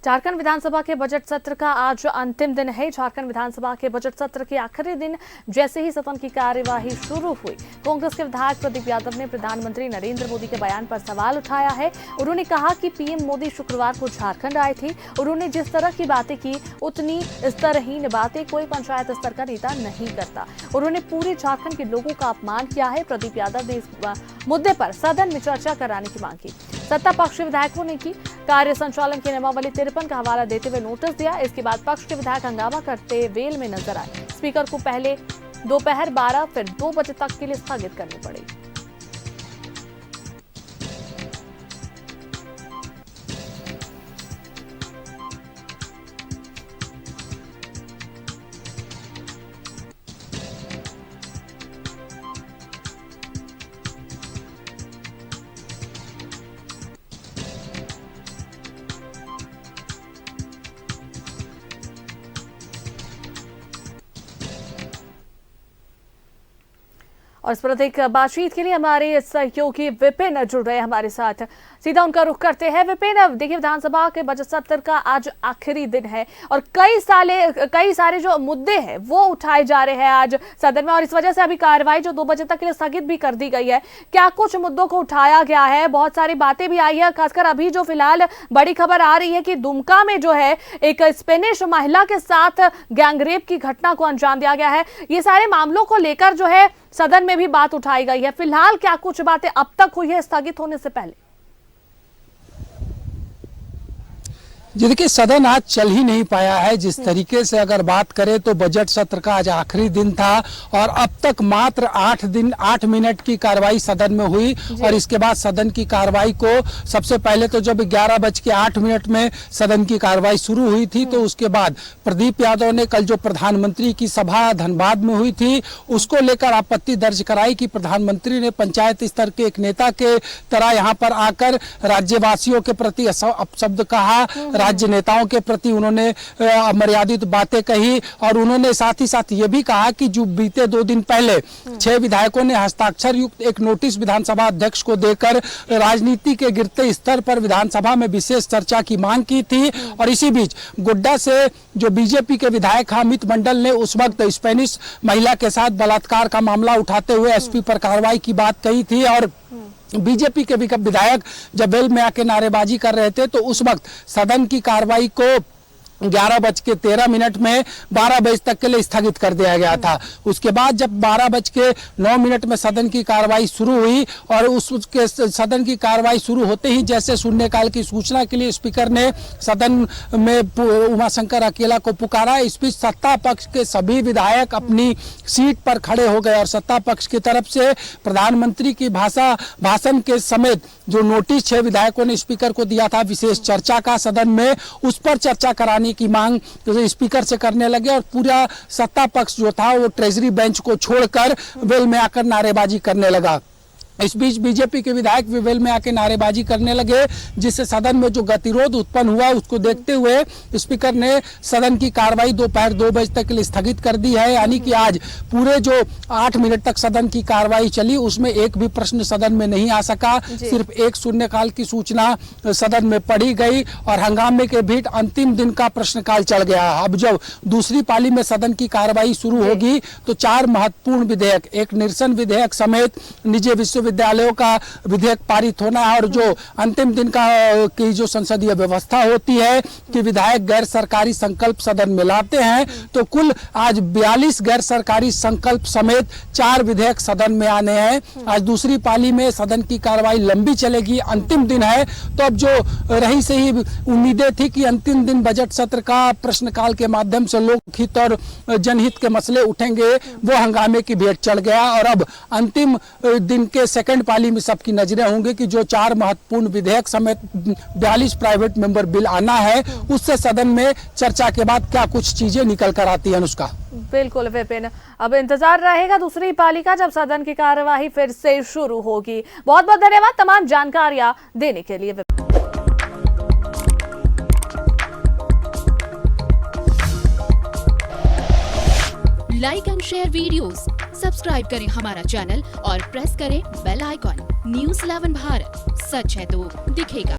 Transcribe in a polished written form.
झारखंड विधानसभा के बजट सत्र का आज अंतिम दिन है। झारखंड विधानसभा के बजट सत्र के आखिरी दिन जैसे ही सदन की कार्यवाही शुरू हुई, कांग्रेस के विधायक प्रदीप यादव ने प्रधानमंत्री नरेंद्र मोदी के बयान पर सवाल उठाया है। उन्होंने कहा कि पीएम मोदी शुक्रवार को झारखंड आए थे। उन्होंने जिस तरह की बातें की, उतनी स्तरहीन बातें कोई पंचायत स्तर का नेता नहीं करता। उन्होंने पूरे झारखंड के लोगों का अपमान किया है। प्रदीप यादव ने इस मुद्दे पर सदन में चर्चा कराने की मांग की। सत्ता पक्ष विधायकों ने की कार्य संचालन की नियमावली 53 का हवाला देते हुए नोटिस दिया। इसके बाद पक्ष के विधायक हंगामा करते वेल में नजर आए। स्पीकर को पहले दोपहर 12 फिर 2 बजे तक के लिए स्थगित करनी पड़ी। और इस पर अधिक बातचीत के लिए हमारे सहयोगी विपिन जुड़ रहे हैं हमारे साथ। सीधा उनका रुख करते हैं। विपिन, देखिए विधानसभा के बजट सत्र का आज आखिरी दिन है और कई सारे जो मुद्दे हैं वो उठाए जा रहे हैं आज सदन में, और इस वजह से अभी कार्रवाई जो 2 बजे तक के लिए स्थगित भी कर दी गई है। क्या कुछ मुद्दों को उठाया गया है? बहुत सारी बातें भी आई है, खासकर अभी जो फिलहाल बड़ी खबर आ रही है कि दुमका में जो है एक स्पेनिश महिला के साथ गैंगरेप की घटना को अंजाम दिया गया है। ये सारे मामलों को लेकर जो है सदन में भी बात उठाई गई है। फिलहाल क्या कुछ बातें अब तक हुई है स्थगित होने से पहले? जी देखिए, सदन आज चल ही नहीं पाया है। जिस तरीके से अगर बात करें तो बजट सत्र का आज आखिरी दिन था और अब तक मात्र 8 मिनट की कार्रवाई सदन में हुई। और इसके बाद सदन की कार्रवाई को सबसे पहले तो जब 11:08 में सदन की कार्रवाई शुरू हुई थी, तो उसके बाद प्रदीप यादव ने कल जो प्रधानमंत्री की सभा धनबाद में हुई थी उसको लेकर आपत्ति दर्ज कराई कि प्रधानमंत्री ने पंचायत स्तर के एक नेता के तरह यहाँ पर आकर राज्यवासियों के प्रति अपशब्द कहा, राज्य नेताओं के प्रति उन्होंने अमर्यादित बातें कही। और उन्होंने साथ ही साथ ये भी कहा कि जो बीते 2 दिन पहले 6 विधायकों ने हस्ताक्षर युक्त एक नोटिस विधानसभा अध्यक्ष को देकर राजनीति के गिरते स्तर पर विधानसभा में विशेष चर्चा की मांग की थी। और इसी बीच गोड्डा से जो बीजेपी के विधायक अमित मंडल ने उस वक्त स्पेनिश महिला के साथ बलात्कार का मामला उठाते हुए एसपी पर कार्रवाई की बात कही थी। और बीजेपी के विधायक जब वेल में आके नारेबाजी कर रहे थे तो उस वक्त सदन की कार्रवाई को 11:13 में 12 बजे तक के लिए स्थगित कर दिया गया था। उसके बाद जब 12:09 में सदन की कार्रवाई शुरू हुई और उसके सदन की कार्रवाई शुरू होते ही जैसे शून्यकाल की सूचना के लिए स्पीकर ने सदन में उमाशंकर अकेला को पुकारा। इस बीच सत्ता पक्ष के सभी विधायक अपनी सीट पर खड़े हो गए और सत्ता पक्ष की तरफ से प्रधानमंत्री की भाषण के समेत जो नोटिस 6 विधायकों ने स्पीकर को दिया था विशेष चर्चा का सदन में, उस पर चर्चा कराने की मांग स्पीकर से करने लगे। और पूरा सत्ता पक्ष जो था वो ट्रेजरी बेंच को छोड़कर वेल में आकर नारेबाजी करने लगा। इस बीच बीजेपी के विधायक भी वेल में आके नारेबाजी करने लगे, जिससे सदन में जो गतिरोध उत्पन्न हुआ उसको देखते हुए स्पीकर ने सदन की कार्रवाई दोपहर 2 बजे तक के लिए स्थगित कर दी है। यानी कि आज पूरे जो 8 मिनट तक सदन की कार्रवाई चली उसमें एक भी प्रश्न सदन में नहीं आ सका। सिर्फ एक शून्यकाल की सूचना सदन में पढ़ी गई और हंगामे के बीच अंतिम दिन का प्रश्नकाल चल गया। अब जब दूसरी पाली में सदन की कार्रवाई शुरू होगी तो 4 महत्वपूर्ण विधेयक, एक निरसन विधेयक समेत निजी विश्वविद्यालयों का विधेयक पारित होना है। और जो अंतिम दिन की जो संसदीय व्यवस्था होती है कि विधायक गैर सरकारी संकल्प सदन में लाते हैं, तो कुल आज 42 गैर सरकारी संकल्प समेत 4 विधेयक सदन में आने हैं। आज दूसरी पाली में सदन की कार्रवाई लंबी चलेगी, अंतिम दिन है। तो अब जो रही से ही उम्मीदें थी कि अंतिम दिन बजट सत्र का प्रश्नकाल के माध्यम से लोकहित और जनहित के मसले उठेंगे, वो हंगामे की भेंट चढ़ गया। और अब अंतिम दिन के सेकंड पाली में सबकी नजरें होंगी कि जो 4 महत्वपूर्ण विधेयक समेत 42 प्राइवेट मेंबर बिल आना है, उससे सदन में चर्चा के बाद क्या कुछ चीजें निकल कर आती है। अनुष्का, बिल्कुल विपिन, अब इंतजार रहेगा दूसरी पाली का जब सदन की कार्यवाही फिर से शुरू होगी। बहुत बहुत धन्यवाद तमाम जानकारियां देने के लिए। Like and share videos, subscribe करें हमारा चैनल और प्रेस करें बेल आइकॉन। न्यूज़ 11 भारत, सच है तो दिखेगा।